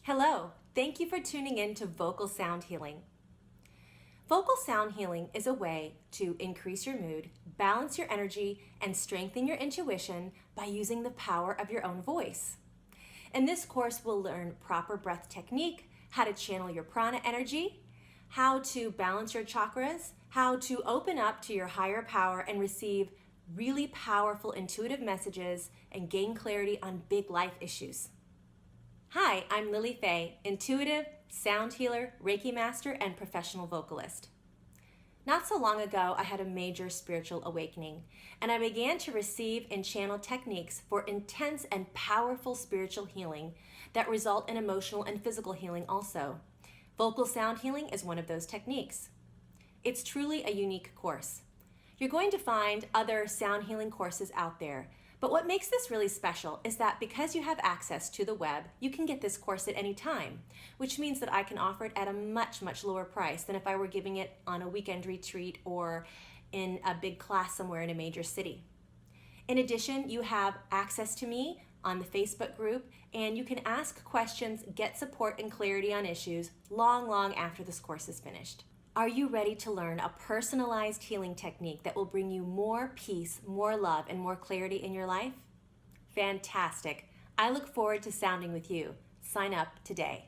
Hello, thank you for tuning in to Vocal Sound Healing. Vocal sound healing is a way to increase your mood, balance your energy, and strengthen your intuition by using the power of your own voice. In this course, we'll learn proper breath technique, how to channel your prana energy, how to balance your chakras, how to open up to your higher power and receive really powerful intuitive messages and gain clarity on big life issues. Hi, I'm Lily Faye, intuitive, sound healer, Reiki master, and professional vocalist. Not so long ago, I had a major spiritual awakening, and I began to receive and channel techniques for intense and powerful spiritual healing that result in emotional and physical healing also. Vocal sound healing is one of those techniques. It's truly a unique course. You're going to find other sound healing courses out there, but what makes this really special is that because you have access to the web, you can get this course at any time, which means that I can offer it at a much, much lower price than if I were giving it on a weekend retreat or in a big class somewhere in a major city. In addition, you have access to me on the Facebook group, and you can ask questions, get support and clarity on issues long after this course is finished. Are you ready to learn a personalized healing technique that will bring you more peace, more love, and more clarity in your life? Fantastic. I look forward to sounding with you. Sign up today.